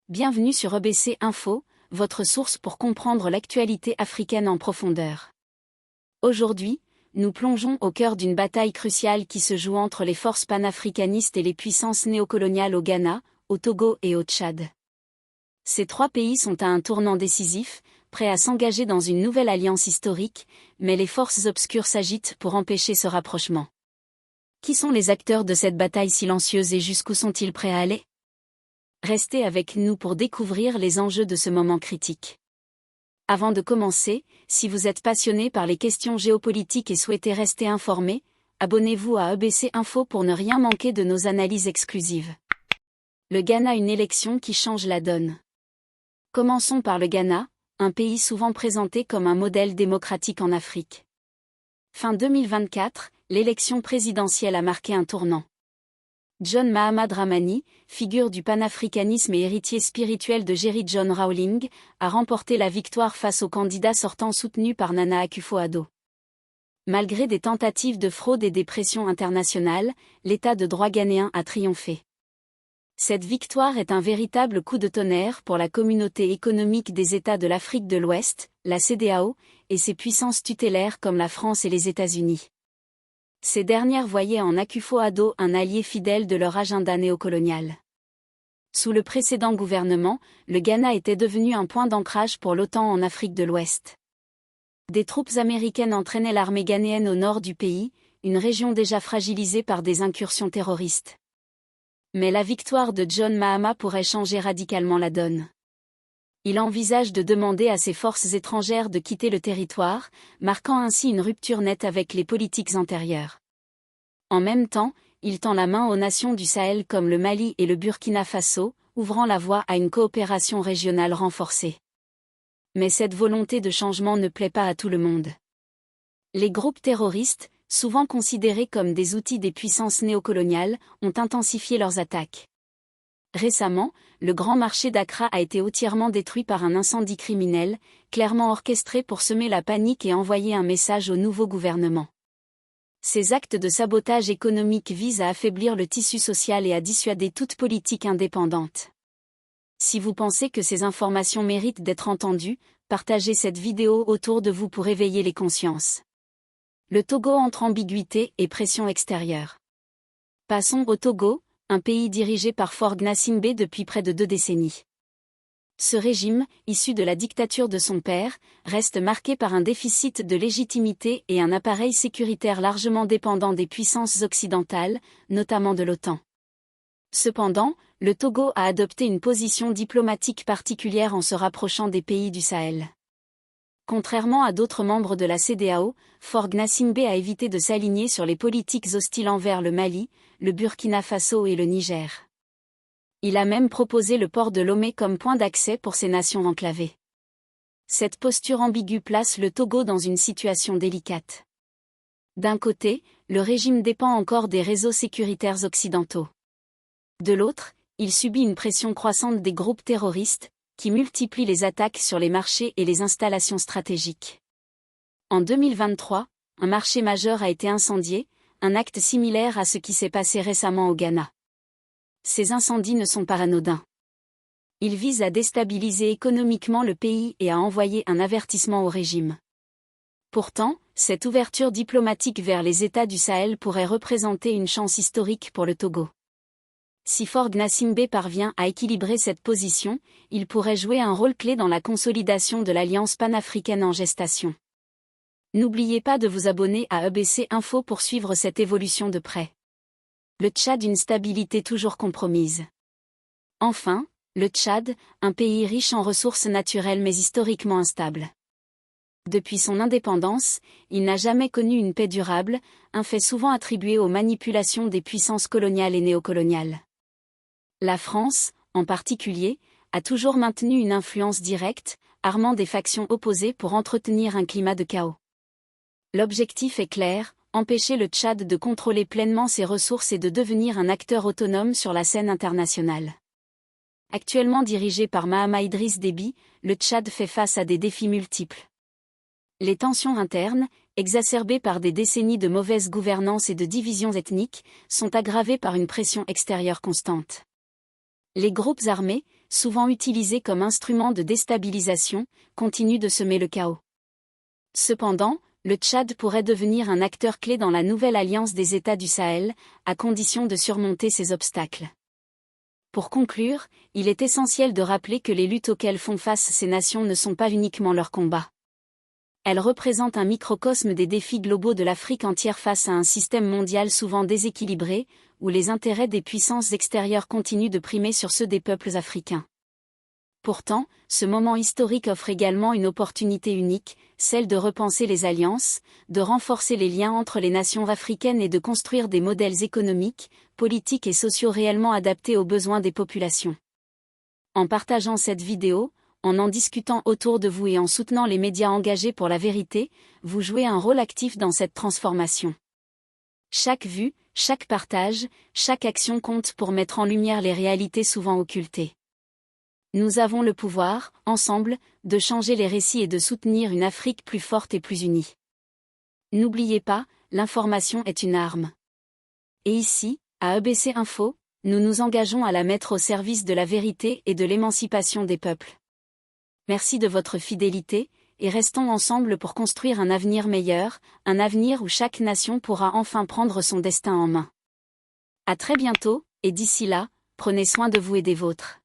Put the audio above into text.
Bienvenue sur EBC Info, votre source pour comprendre l'actualité africaine en profondeur. Aujourd'hui, nous plongeons au cœur d'une bataille cruciale qui se joue entre les forces panafricanistes et les puissances néocoloniales au Ghana, au Togo et au Tchad. Ces trois pays sont à un tournant décisif, prêts à s'engager dans une nouvelle alliance historique, mais les forces obscures s'agitent pour empêcher ce rapprochement. Qui sont les acteurs de cette bataille silencieuse et jusqu'où sont-ils prêts à aller ? Restez avec nous pour découvrir les enjeux de ce moment critique. Avant de commencer, si vous êtes passionné par les questions géopolitiques et souhaitez rester informé, abonnez-vous à EBC Info pour ne rien manquer de nos analyses exclusives. Le Ghana, une élection qui change la donne. Commençons par le Ghana, un pays souvent présenté comme un modèle démocratique en Afrique. Fin 2024, l'élection présidentielle a marqué un tournant. John Mahama Dramani, figure du panafricanisme et héritier spirituel de Jerry John Rawling, a remporté la victoire face au candidat sortant soutenu par Nana Akufo-Addo. Malgré des tentatives de fraude et des pressions internationales, l'état de droit ghanéen a triomphé. Cette victoire est un véritable coup de tonnerre pour la communauté économique des États de l'Afrique de l'Ouest, la CEDEAO, et ses puissances tutélaires comme la France et les États-Unis. Ces dernières voyaient en Akufo-Addo un allié fidèle de leur agenda néocolonial. Sous le précédent gouvernement, le Ghana était devenu un point d'ancrage pour l'OTAN en Afrique de l'Ouest. Des troupes américaines entraînaient l'armée ghanéenne au nord du pays, une région déjà fragilisée par des incursions terroristes. Mais la victoire de John Mahama pourrait changer radicalement la donne. Il envisage de demander à ses forces étrangères de quitter le territoire, marquant ainsi une rupture nette avec les politiques antérieures. En même temps, il tend la main aux nations du Sahel comme le Mali et le Burkina Faso, ouvrant la voie à une coopération régionale renforcée. Mais cette volonté de changement ne plaît pas à tout le monde. Les groupes terroristes, souvent considérés comme des outils des puissances néocoloniales, ont intensifié leurs attaques. Récemment, le grand marché d'Accra a été entièrement détruit par un incendie criminel, clairement orchestré pour semer la panique et envoyer un message au nouveau gouvernement. Ces actes de sabotage économique visent à affaiblir le tissu social et à dissuader toute politique indépendante. Si vous pensez que ces informations méritent d'être entendues, partagez cette vidéo autour de vous pour éveiller les consciences. Le Togo entre ambiguïté et pression extérieure. Passons au Togo, un pays dirigé par Faure Gnassingbé depuis près de 2 décennies. Ce régime, issu de la dictature de son père, reste marqué par un déficit de légitimité et un appareil sécuritaire largement dépendant des puissances occidentales, notamment de l'OTAN. Cependant, le Togo a adopté une position diplomatique particulière en se rapprochant des pays du Sahel. Contrairement à d'autres membres de la CEDEAO, Faure Gnassingbé a évité de s'aligner sur les politiques hostiles envers le Mali, le Burkina Faso et le Niger. Il a même proposé le port de Lomé comme point d'accès pour ces nations enclavées. Cette posture ambiguë place le Togo dans une situation délicate. D'un côté, le régime dépend encore des réseaux sécuritaires occidentaux. De l'autre, il subit une pression croissante des groupes terroristes, qui multiplient les attaques sur les marchés et les installations stratégiques. En 2023, un marché majeur a été incendié, un acte similaire à ce qui s'est passé récemment au Ghana. Ces incendies ne sont pas anodins. Ils visent à déstabiliser économiquement le pays et à envoyer un avertissement au régime. Pourtant, cette ouverture diplomatique vers les États du Sahel pourrait représenter une chance historique pour le Togo. Si Faure Gnassingbé parvient à équilibrer cette position, il pourrait jouer un rôle clé dans la consolidation de l'Alliance panafricaine en gestation. N'oubliez pas de vous abonner à EBC Info pour suivre cette évolution de près. Le Tchad, une stabilité toujours compromise. Enfin, le Tchad, un pays riche en ressources naturelles mais historiquement instable. Depuis son indépendance, il n'a jamais connu une paix durable, un fait souvent attribué aux manipulations des puissances coloniales et néocoloniales. La France, en particulier, a toujours maintenu une influence directe, armant des factions opposées pour entretenir un climat de chaos. L'objectif est clair, empêcher le Tchad de contrôler pleinement ses ressources et de devenir un acteur autonome sur la scène internationale. Actuellement dirigé par Mahamat Idriss Déby, le Tchad fait face à des défis multiples. Les tensions internes, exacerbées par des décennies de mauvaise gouvernance et de divisions ethniques, sont aggravées par une pression extérieure constante. Les groupes armés, souvent utilisé comme instrument de déstabilisation, continue de semer le chaos. Cependant, le Tchad pourrait devenir un acteur clé dans la nouvelle alliance des États du Sahel, à condition de surmonter ces obstacles. Pour conclure, il est essentiel de rappeler que les luttes auxquelles font face ces nations ne sont pas uniquement leurs combats. Elles représentent un microcosme des défis globaux de l'Afrique entière face à un système mondial souvent déséquilibré, où les intérêts des puissances extérieures continuent de primer sur ceux des peuples africains. Pourtant, ce moment historique offre également une opportunité unique, celle de repenser les alliances, de renforcer les liens entre les nations africaines et de construire des modèles économiques, politiques et sociaux réellement adaptés aux besoins des populations. En partageant cette vidéo, en discutant autour de vous et en soutenant les médias engagés pour la vérité, vous jouez un rôle actif dans cette transformation. Chaque vue, chaque partage, chaque action compte pour mettre en lumière les réalités souvent occultées. Nous avons le pouvoir, ensemble, de changer les récits et de soutenir une Afrique plus forte et plus unie. N'oubliez pas, l'information est une arme. Et ici, à EBC Info, nous nous engageons à la mettre au service de la vérité et de l'émancipation des peuples. Merci de votre fidélité, et restons ensemble pour construire un avenir meilleur, un avenir où chaque nation pourra enfin prendre son destin en main. À très bientôt, et d'ici là, prenez soin de vous et des vôtres.